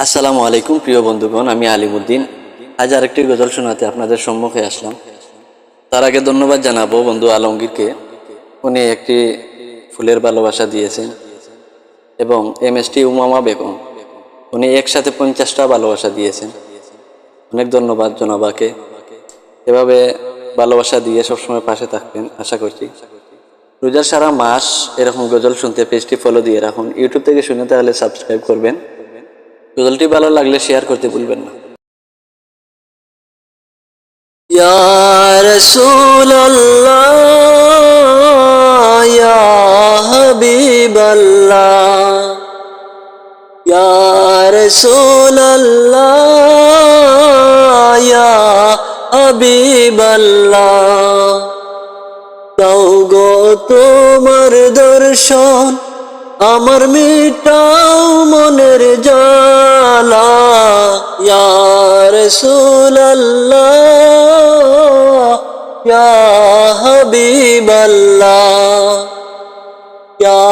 আসসালামু আলাইকুম প্রিয় বন্ধুগণ, আমি আলিমুদ্দিন। আজ আরেকটি গজল শোনাতে আপনাদের সম্মুখে আসলাম। তার আগে ধন্যবাদ জানাবো বন্ধু আলমগীরকে। উনি একটি ফুলের ভালোবাসা দিয়েছেন, এবং MST উমামা বেগম, উনি একসাথে 50টা ভালোবাসা দিয়েছেন। অনেক ধন্যবাদ জনাবাকে। এভাবে ভালোবাসা দিয়ে সবসময় পাশে থাকবেন আশা করছি। রোজার সারা মাস এরকম গজল শুনতে পেজটি ফলো দিয়ে রাখুন। ইউটিউব থেকে শুনে তাহলে সাবস্ক্রাইব করবেন। গজলটি ভালো লাগলে শেয়ার করতে ভুলবেন না। ইয়া রাসূলুল্লাহ ইয়া হাবিবাল্লাহ, ইয়া রাসূলুল্লাহ ইয়া হাবিবাল্লাহ, দাও গো তোমার দর্শন, আমার মিটাও মনের জ্বালা। ইয়া রাসূলুল্লাহ ইয়া হাবিবাল্লাহ, ইয়া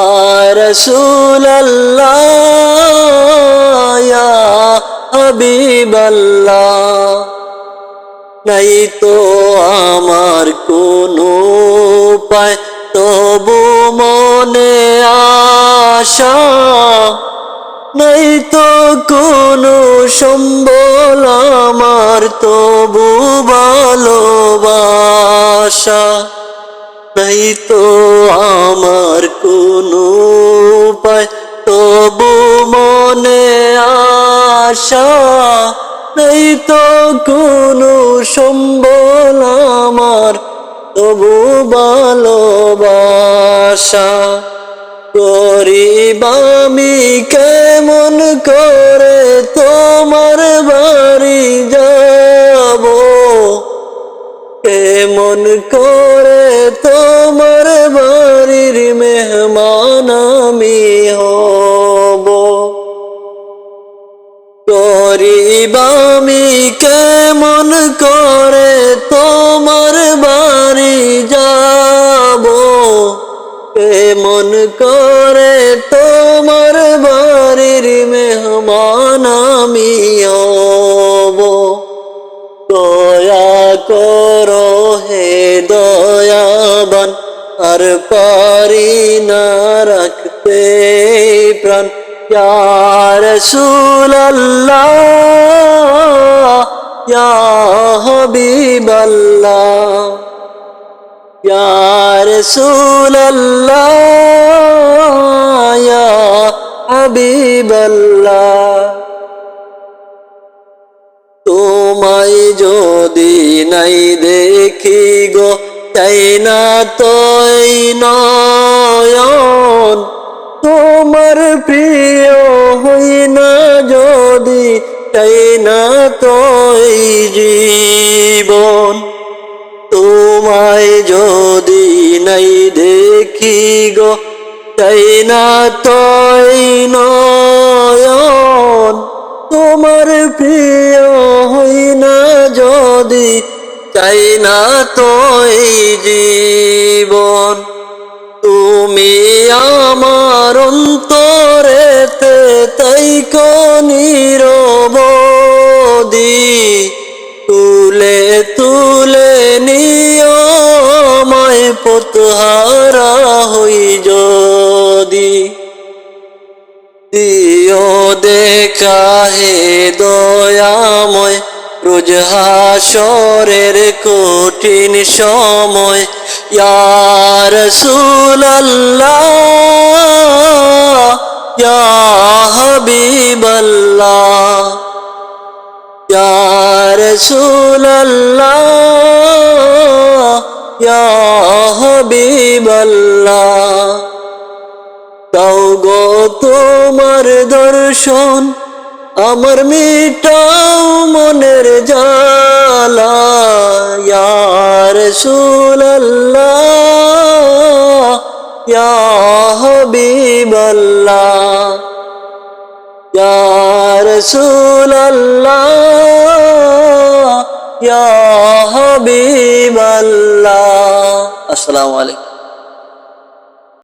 রাসূলুল্লাহ ইয়া হাবিবাল্লাহ। নাই তো আমার কোনো উপায়, তবু মনে আশা, নাই তো কোনো সম্বল আমার, তবু ভালোবাসা। নাই তো আমার কোনো উপায়, তবু মনে আশা, নাই তো কোনো সম্বল আমার, তবু ভালোবাসা। গরিব আমি কেমন করে তোমার বাড়ি যাব, কেমন করে তোমার বাড়ির মেহমান আমি হব। গরিব আমি কেমন করে তোমার বাড়ি যাব, কেমন করে তোমার বাড়ির মেহমান আমি হব। দয়া করো হে দয়াবান, আর পারি না রাখতে প্রাণ। ইয়া রাসূলুল্লাহ ইয়া হাবিবাল্লাহ, ইয়া রাসূলুল্লাহ ইয়া হাবিবাল্লাহ। তোমায় যদি নাই দেখি গো, চাই না তোই নয়ন, তোমার প্রিয় হই না যদি, চাই না তোই জীবন। তোমায় যদি নাই দেখি গো, চাই না তোই নয়ন, তোমার প্রিয় হই না যদি, চাই না তোই জীবন। তুমি আমার অন্তরেতে তাইকো নিরবধি, তুলে তুলে নিও আমায় পথহারা হই যদি। দিও দেখা হে দয়াময়, রোজ হাসরের কঠিন সময়। ইয়া রাসূলুল্লাহ ইয়া হাবিবাল্লাহ, ইয়া রাসূলুল্লাহ ইয়া হাবিবাল্লাহ। দাও গো তোমার দর্শন, আমার মিটাও মনের জ্বালা। ইয়া রাসূলুল্লাহ ইয়া হাবিবাল্লাহ, ইয়া রাসূলুল্লাহ ইয়া হাবিবাল্লাহ। আসসালামু আলাইকুম।